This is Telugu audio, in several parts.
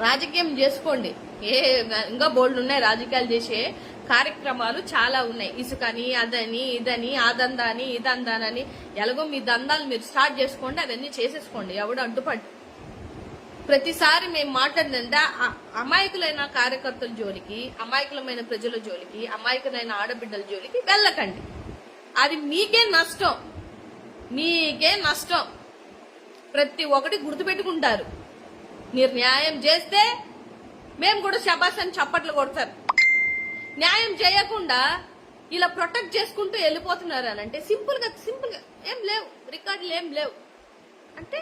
రాజకీయం చేసుకోండి. ఇంకా బోల్డ్ ఉన్నాయి రాజకీయాలు చేసే కార్యక్రమాలు చాలా ఉన్నాయి. ఇసుకని, అదని, ఇదని, ఆ దందాని, ఈ దందానని, ఎలాగో మీ దందాలు మీరు స్టార్ట్ చేసుకోండి, అవన్నీ చేసేసుకోండి. ఎవడు అడ్డుపడి ప్రతిసారి మేము మాట్లాడినంటే అమాయకులైన కార్యకర్తల జోలికి, అమాయకులమైన ప్రజల జోలికి, అమాయకులైన ఆడబిడ్డల జోలికి వెళ్ళకండి. అది మీకే నష్టం, మీకే నష్టం. ప్రతి ఒక్కటి గుర్తుపెట్టుకుంటారు. మీరు న్యాయం చేస్తే మేము కూడా శబాష్ అని చప్పట్లు కొడతారు. న్యాయం చేయకుండా ఇలా ప్రొటెక్ట్ చేసుకుంటూ వెళ్ళిపోతున్నారు అని అంటే సింపుల్ గా ఏం లేవు, రికార్డులు ఏం లేవు అంటే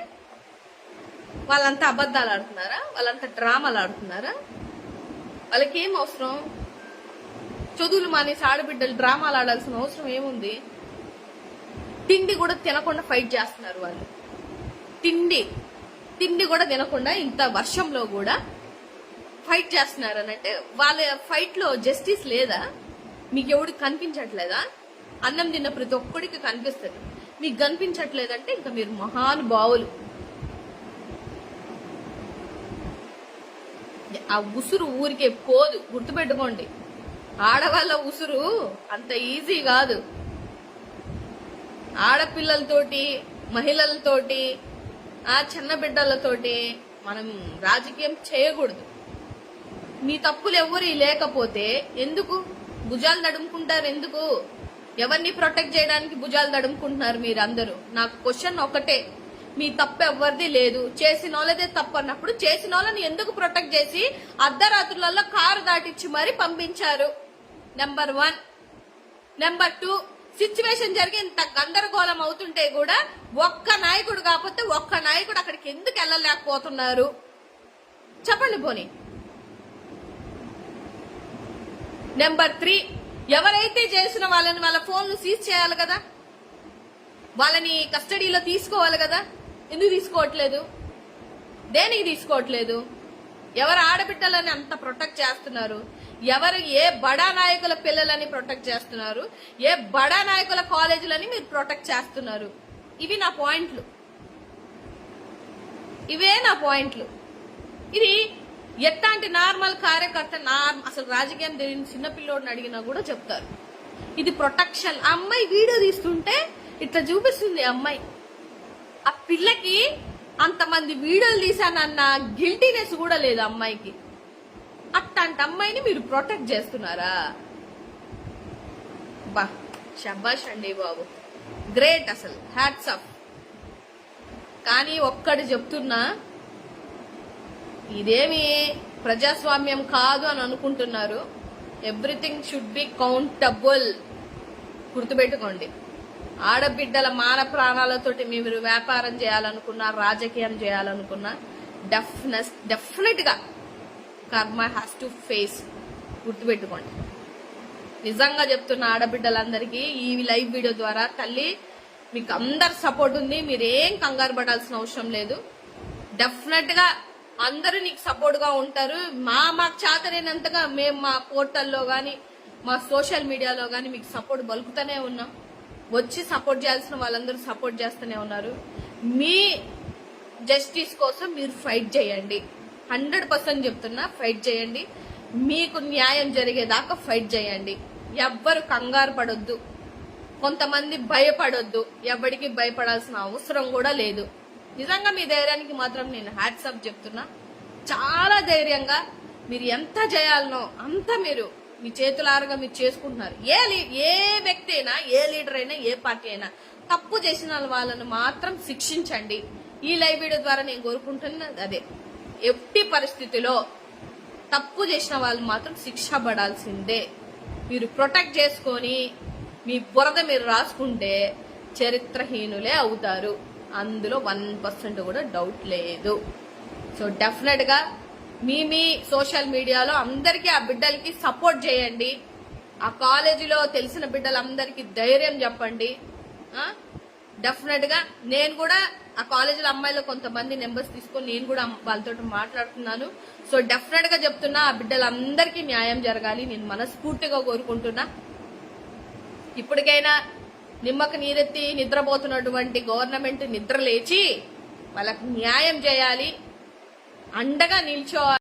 వాళ్ళంతా అబద్ధాలు ఆడుతున్నారా? వాళ్ళంతా డ్రామాలు ఆడుతున్నారా? వాళ్ళకి ఏం అవసరం? చదువులు మానేసి ఆడబిడ్డలు డ్రామాలు ఆడాల్సిన అవసరం ఏముంది? తిండి కూడా తినకుండా ఫైట్ చేస్తున్నారు వాళ్ళు. తిండి కూడా తినకుండా ఇంత వర్షంలో కూడా ఫైట్ చేస్తున్నారు అని అంటే వాళ్ళ ఫైట్ లో జస్టిస్ లేదా? మీకు ఎవరికి కనిపించట్లేదా? అన్నం తిన్న ప్రతి ఒక్కడికి కనిపిస్తుంది, మీకు కనిపించట్లేదంటే ఇంకా మీరు మహానుభావులు. ఆ ఉసురు ఊరికే పోదు, గుర్తుపెట్టుకోండి. ఆడవాళ్ళ ఉసురు అంత ఈజీ కాదు. ఆడపిల్లలతోటి, మహిళలతోటి, ఆ చిన్న బిడ్డలతోటి మనం రాజకీయం చేయకూడదు. మీ తప్పులు ఎవరు లేకపోతే ఎందుకు భుజాలు తడుముకుంటారు? ఎందుకు ఎవరిని ప్రొటెక్ట్ చేయడానికి భుజాలు తడుముకుంటున్నారు మీరు అందరూ? నాకు క్వశ్చన్ ఒకటే, మీ తప్పు ఎవరిది లేదు, చేసిన వాళ్ళదే తప్పు అన్నప్పుడు చేసిన వాళ్ళని ఎందుకు ప్రొటెక్ట్ చేసి అర్ధరాత్రులలో కారు దాటించి మరీ పంపించారు? నెంబర్ 1. నెంబర్ 2, సిచ్యువేషన్ జరిగి ఇంత గందరగోళం అవుతుంటే కూడా ఒక్క నాయకుడు కాకపోతే ఒక్క నాయకుడు అక్కడికి ఎందుకు వెళ్ళలేకపోతున్నారు? చెప్పండి పోనీ. నెంబర్ 3, ఎవరైతే చేసిన వాళ్ళని వాళ్ళ ఫోన్లు సీజ్ చేయాలి కదా, వాళ్ళని కస్టడీలో తీసుకోవాలి కదా. ఎందుకు తీసుకోవట్లేదు? దేనికి తీసుకోవట్లేదు? ఎవరు ఆడబిడ్డలని అంత ప్రొటెక్ట్ చేస్తున్నారు? ఎవరు ఏ బడా నాయకుల పిల్లలని ప్రొటెక్ట్ చేస్తున్నారు? ఏ బడా నాయకుల కాలేజీలని మీరు ప్రొటెక్ట్ చేస్తున్నారు? ఇవి నా పాయింట్లు, ఇవే నా పాయింట్లు. ఇది ఎట్లాంటి నార్మల్ కార్యకర్త, అసలు రాజకీయం తెలియని చిన్నపిల్లోడిని అడిగినా కూడా చెప్తారు ఇది ప్రొటెక్షన్. ఆ అమ్మాయి వీడియో తీస్తుంటే ఇట్లా చూపిస్తుంది. అమ్మాయి, ఆ పిల్లకి అంతమంది వీడియోలు తీసానన్న గిల్టీనెస్ కూడా లేదు అమ్మాయికి. అట్లాంటి అమ్మాయిని మీరు ప్రొటెక్ట్ చేస్తున్నారా? బా శబాష్ అండి బాబు, గ్రేట్, అసలు హ్యాట్స్ ఆఫ్. కానీ ఒక్కటి చెప్తున్నా, ఇదేమి ప్రజాస్వామ్యం కాదు అని అనుకుంటున్నారు. Everything should be countable. గుర్తుపెట్టుకోండి. ఆడబిడ్డల మాన ప్రాణాలతోటి మీరు వ్యాపారం చేయాలనుకున్నా, రాజకీయం చేయాలనుకున్నా డెఫినెట్ గా కర్మ హ్యాస్ టు ఫేస్. గుర్తుపెట్టుకోండి. నిజంగా చెప్తున్న ఆడబిడ్డలందరికీ ఈ లైవ్ వీడియో ద్వారా, తల్లి మీకు అందరు సపోర్ట్ ఉంది, మీరేం కంగారు పడాల్సిన అవసరం లేదు. డెఫినెట్ గా అందరూ నీకు సపోర్ట్ గా ఉంటారు. మాకు చేతనైనంతగా మేము మా పోర్టల్లో గానీ, మా సోషల్ మీడియాలో గానీ మీకు సపోర్ట్ బలుకుతూనే ఉన్నాం. వచ్చి సపోర్ట్ చేయాల్సిన వాళ్ళందరూ సపోర్ట్ చేస్తూనే ఉన్నారు. మీ జస్టిస్ కోసం మీరు ఫైట్ చేయండి. 100% చెప్తున్నా, ఫైట్ చేయండి. మీకు న్యాయం జరిగేదాకా ఫైట్ చేయండి. ఎవ్వరు కంగారు పడొద్దు, కొంతమంది భయపడొద్దు. ఎవరికి భయపడాల్సిన అవసరం కూడా లేదు. నిజంగా మీ ధైర్యానికి మాత్రం నేను హ్యాట్స్ ఆఫ్ చెప్తున్నా. చాలా ధైర్యంగా మీరు ఎంత చేయాలనో అంత మీరు మీ చేతులారుగా మీరు చేసుకుంటున్నారు. ఏ వ్యక్తి అయినా, ఏ లీడర్ అయినా, ఏ పార్టీ అయినా తప్పు చేసిన వాళ్ళను మాత్రం శిక్షించండి. ఈ లైవ్ వీడియో ద్వారా నేను కోరుకుంటున్నది అదే. ఎట్టి పరిస్థితిలో తప్పు చేసిన వాళ్ళు మాత్రం శిక్ష పడాల్సిందే. మీరు ప్రొటెక్ట్ చేసుకొని మీ బురద మీరు రాసుకుంటే చరిత్రహీనులే అవుతారు. అందులో 1% కూడా డౌట్ లేదు. సో డెఫినెట్ గా మీ సోషల్ మీడియాలో అందరికీ ఆ బిడ్డలకి సపోర్ట్ చేయండి. ఆ కాలేజీలో తెలిసిన బిడ్డలందరికీ ధైర్యం చెప్పండి. డెఫినెట్ గా నేను కూడా ఆ కాలేజీలో అమ్మాయిలు కొంతమంది నెంబర్స్ తీసుకొని నేను కూడా వాళ్ళతో మాట్లాడుతున్నాను. సో డెఫినెట్ గా చెప్తున్నా, ఆ బిడ్డలందరికీ న్యాయం జరగాలి నేను మనస్ఫూర్తిగా కోరుకుంటున్నా. ఇప్పటికైనా నిమ్మకు నీరెత్తి నిద్రపోతున్నటువంటి గవర్నమెంట్ నిద్ర లేచి వాళ్ళకి న్యాయం చేయాలి, అండగా నిల్చోవాలి.